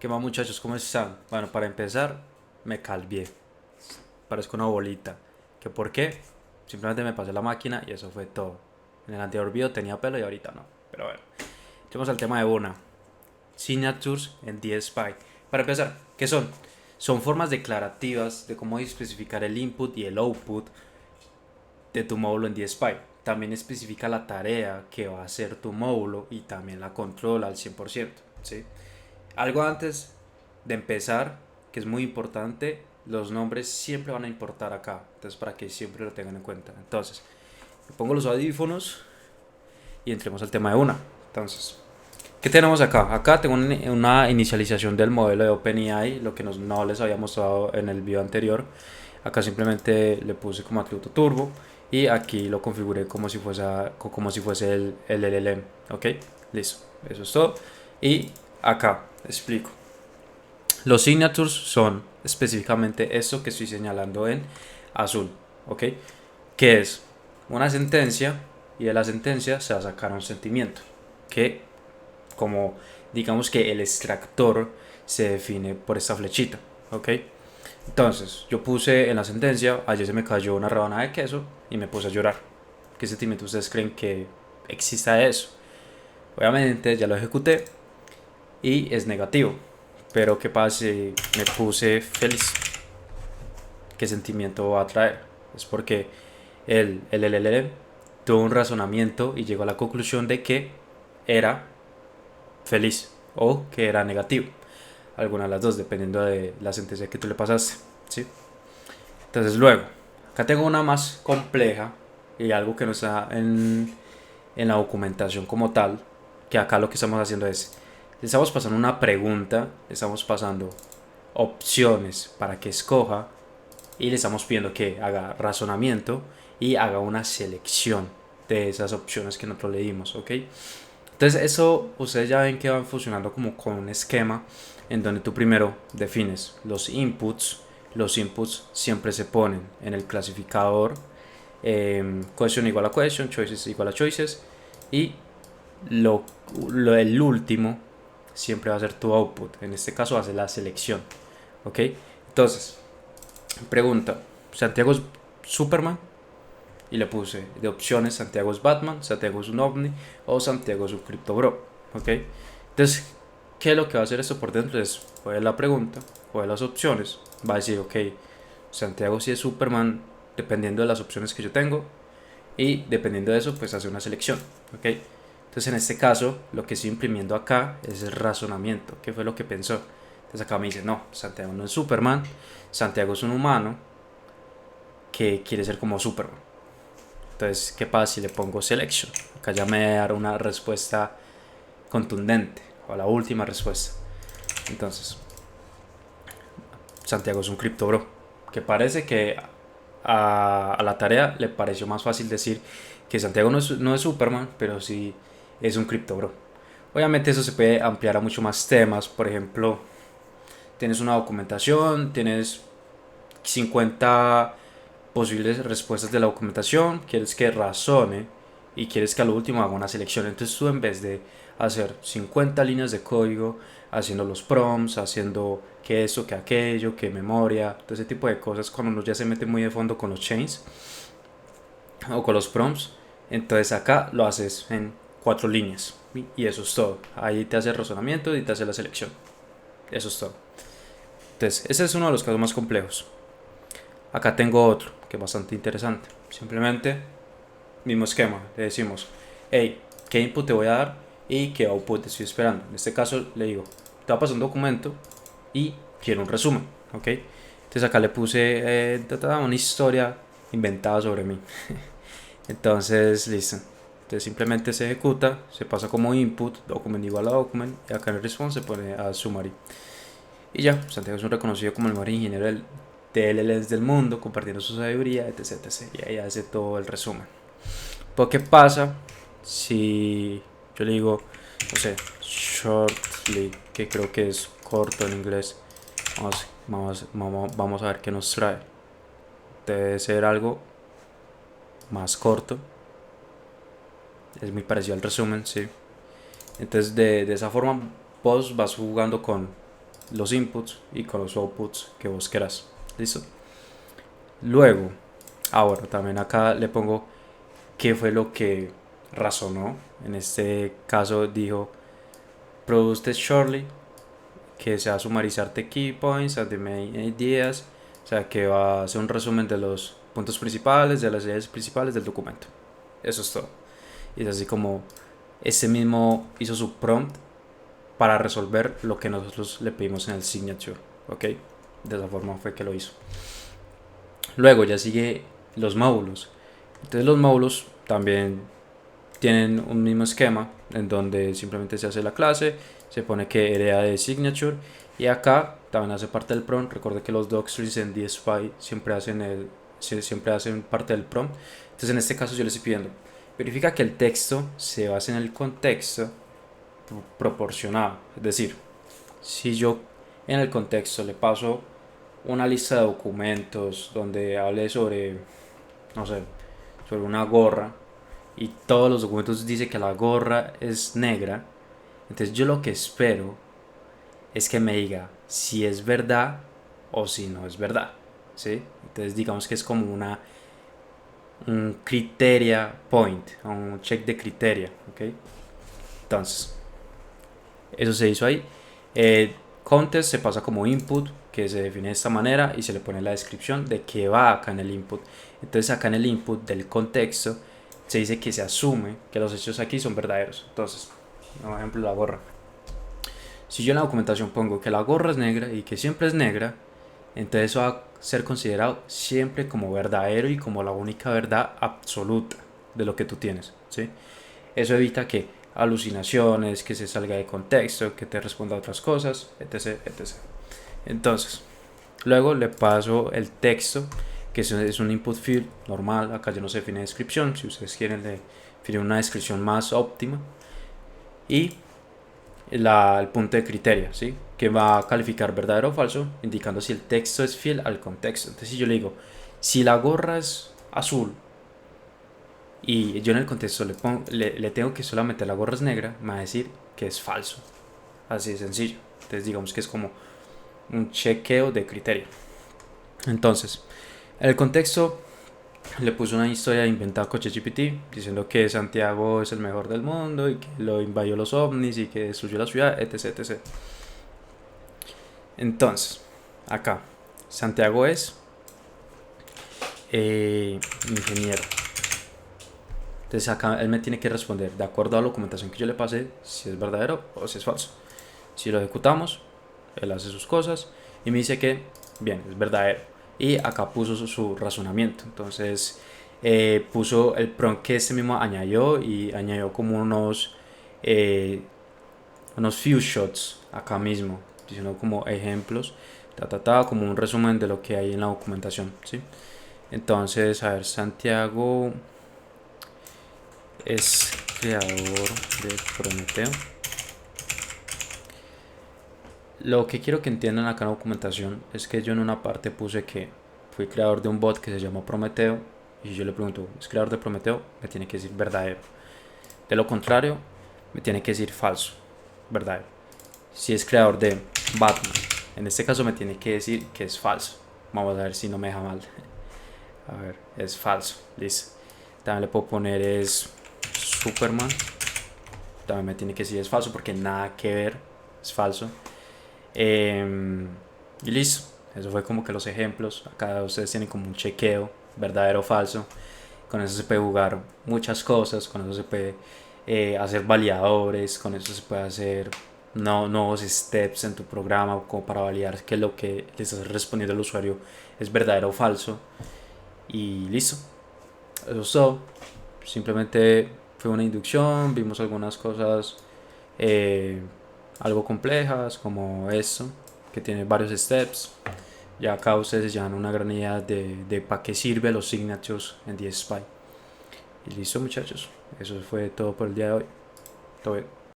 ¿Qué más, muchachos? ¿Cómo están? Bueno, para empezar, me calvié. Parezco una bolita. ¿Qué por qué? Simplemente me pasé la máquina y eso fue todo. En el anterior video tenía pelo y ahorita no. Pero bueno, vamos al tema de una. Signatures en DSPy. Para empezar, ¿qué son? Son formas declarativas de cómo especificar el input y el output de tu módulo en DSPy. También especifica la tarea que va a hacer tu módulo y también la controla al 100%. ¿Sí? Algo antes de empezar, que es muy importante, los nombres siempre van a importar acá. Entonces, para que siempre lo tengan en cuenta. Entonces, me pongo los audífonos y entremos al tema de una. Entonces, ¿qué tenemos acá? Acá tengo una inicialización del modelo de OpenAI, lo que no les había mostrado en el video anterior. Acá simplemente le puse como atributo turbo y aquí lo configuré como si fuese el LLM. ¿Ok? Listo. Eso es todo. Y acá explico. Los signatures son específicamente esto que estoy señalando en azul, ¿ok? Que es una sentencia y de la sentencia se va a sacar un sentimiento que, como digamos que el extractor se define por esta flechita, ¿ok? Entonces, yo puse en la sentencia, ayer se me cayó una rebanada de queso y me puse a llorar. ¿Qué sentimiento ustedes creen que exista eso? Obviamente ya lo ejecuté y es negativo. Pero ¿qué pasa si me puse feliz? ¿Qué sentimiento va a traer? Es porque el LLM tuvo un razonamiento y llegó a la conclusión de que era feliz o que era negativo. Alguna de las dos, dependiendo de la sentencia que tú le pasaste. ¿Sí? Entonces luego, acá tengo una más compleja y algo que no está en la documentación como tal, que acá lo que estamos haciendo es, le estamos pasando una pregunta, le estamos pasando opciones para que escoja y le estamos pidiendo que haga razonamiento y haga una selección de esas opciones que nosotros le dimos, ¿ok? Entonces eso ustedes ya ven que van funcionando como con un esquema en donde tú primero defines los inputs siempre se ponen en el clasificador question igual a question, choices igual a choices y lo, el último siempre va a ser tu output, en este caso va a ser la selección, ¿ok? Entonces, pregunta, ¿Santiago es Superman? Y le puse de opciones: Santiago es Batman, Santiago es un ovni o Santiago es un Crypto Bro, ¿ok? Entonces, ¿qué es lo que va a hacer esto por dentro? Es poner la pregunta, poner las opciones, va a decir, ok, Santiago sí es Superman dependiendo de las opciones que yo tengo y dependiendo de eso pues hace una selección, ¿ok? Entonces en este caso lo que estoy imprimiendo acá es el razonamiento, qué fue lo que pensó. Entonces acá me dice, no, Santiago no es Superman, Santiago es un humano que quiere ser como Superman. Entonces, ¿qué pasa si le pongo selection? Acá ya me dará una respuesta contundente o la última respuesta. Entonces, Santiago es un Crypto Bro, que parece que a la tarea le pareció más fácil decir que Santiago no es Superman, pero sí es un Crypto Bro. Obviamente eso se puede ampliar a mucho más temas. Por ejemplo, tienes una documentación, tienes 50 posibles respuestas de la documentación, quieres que razone y quieres que al último haga una selección. Entonces tú, en vez de hacer 50 líneas de código haciendo los prompts, haciendo que esto, que aquello, que memoria, todo ese tipo de cosas, cuando uno ya se mete muy de fondo con los chains o con los prompts, entonces acá lo haces en 4 líneas y eso es todo. Ahí te hace el razonamiento y te hace la selección. Eso es todo. Entonces ese es uno de los casos más complejos. Acá tengo otro que es bastante interesante. Simplemente mismo esquema, le decimos, hey, ¿qué input te voy a dar y qué output te estoy esperando? En este caso le digo, te va a pasar un documento y quiero un resumen, ¿ok? Entonces acá le puse una historia inventada sobre mí. Entonces, listo. Entonces simplemente se ejecuta, se pasa como input, document igual a document, y acá en el response se pone a summary. Y ya, Santiago es un reconocido como el mejor ingeniero de LLMs del mundo, compartiendo su sabiduría, etc, etc. Y ahí hace todo el resumen. Pero ¿qué pasa si yo le digo, no sé, shortly, que creo que es corto en inglés? Vamos a ver qué nos trae. Debe ser algo más corto. Es muy parecido al resumen, sí. Entonces de esa forma vos vas jugando con los inputs y con los outputs que vos quieras. Listo. Luego, ahora también acá le pongo qué fue lo que razonó. En este caso dijo produce this shortly, que se va a sumarizar the key points and the main ideas, o sea que va a hacer un resumen de los puntos principales, de las ideas principales del documento. Eso es todo. Y es así como ese mismo hizo su prompt para resolver lo que nosotros le pedimos en el signature, ¿ok? De esa forma fue que lo hizo. Luego ya sigue los módulos. Entonces los módulos también tienen un mismo esquema en donde simplemente se hace la clase, se pone que hereda de signature y acá también hace parte del prompt. Recuerde que los docstrings en DSPy siempre hacen parte del prompt. Entonces en este caso yo le estoy pidiendo verifica que el texto se base en el contexto proporcionado. Es decir, si yo en el contexto le paso una lista de documentos donde hable sobre, no sé, sobre una gorra y todos los documentos dice que la gorra es negra, entonces yo lo que espero es que me diga si es verdad o si no es verdad, ¿sí? Entonces digamos que es como un criteria point, un check de criteria, ¿ok? Entonces, eso se hizo ahí. Contest se pasa como input, que se define de esta manera y se le pone la descripción de qué va acá en el input. Entonces acá en el input del contexto se dice que se asume que los hechos aquí son verdaderos. Entonces, por ejemplo, la gorra. Si yo en la documentación pongo que la gorra es negra y que siempre es negra, entonces eso va a ser considerado siempre como verdadero y como la única verdad absoluta de lo que tú tienes, ¿sí? Eso evita que alucinaciones, que se salga de contexto, que te responda a otras cosas, etc, etc. Entonces, luego le paso el texto, que es un input field normal. Acá ya no se define descripción. Si ustedes quieren, le define una descripción más óptima. Y el punto de criterio, ¿sí? Que va a calificar verdadero o falso, indicando si el texto es fiel al contexto. Entonces, si yo le digo, si la gorra es azul y yo en el contexto le tengo que solamente la gorra es negra, me va a decir que es falso. Así de sencillo. Entonces, digamos que es como un chequeo de criterio. Entonces, en el contexto le puso una historia inventada con ChatGPT diciendo que Santiago es el mejor del mundo y que lo invadió los ovnis y que destruyó la ciudad, etc, etc. Entonces, acá, Santiago es ingeniero. Entonces acá él me tiene que responder de acuerdo a la documentación que yo le pasé si es verdadero o si es falso. Si lo ejecutamos, él hace sus cosas y me dice que, bien, es verdadero. Y acá puso su razonamiento. Entonces puso el prompt que este mismo añadió y añadió como unos few shots acá mismo, diciendo como ejemplos, como un resumen de lo que hay en la documentación, ¿sí? Entonces, a ver, Santiago es creador de Prometeo. Lo que quiero que entiendan acá en la documentación es que yo en una parte puse que fui creador de un bot que se llama Prometeo y si yo le pregunto, ¿es creador de Prometeo? Me tiene que decir verdadero. De lo contrario, me tiene que decir falso, verdadero. Si es creador de Batman, en este caso me tiene que decir que es falso. Vamos a ver si no me deja mal. A ver, es falso, listo. También le puedo poner es Superman. También me tiene que decir es falso porque nada que ver, es falso. Y listo, eso fue como que los ejemplos. Acá ustedes tienen como un chequeo, verdadero o falso. Con eso se puede jugar muchas cosas, con eso se puede hacer validadores, con eso se puede hacer nuevos steps en tu programa como para validar que lo que le estás respondiendo al usuario es verdadero o falso. Y listo, eso es todo. Simplemente fue una inducción, vimos algunas cosas algo complejas como esto, que tiene varios steps. Ya acá ustedes ya dan una gran idea de para qué sirve los signatures en DSPy. Y listo, muchachos, eso fue todo por el día de hoy. Todo bien.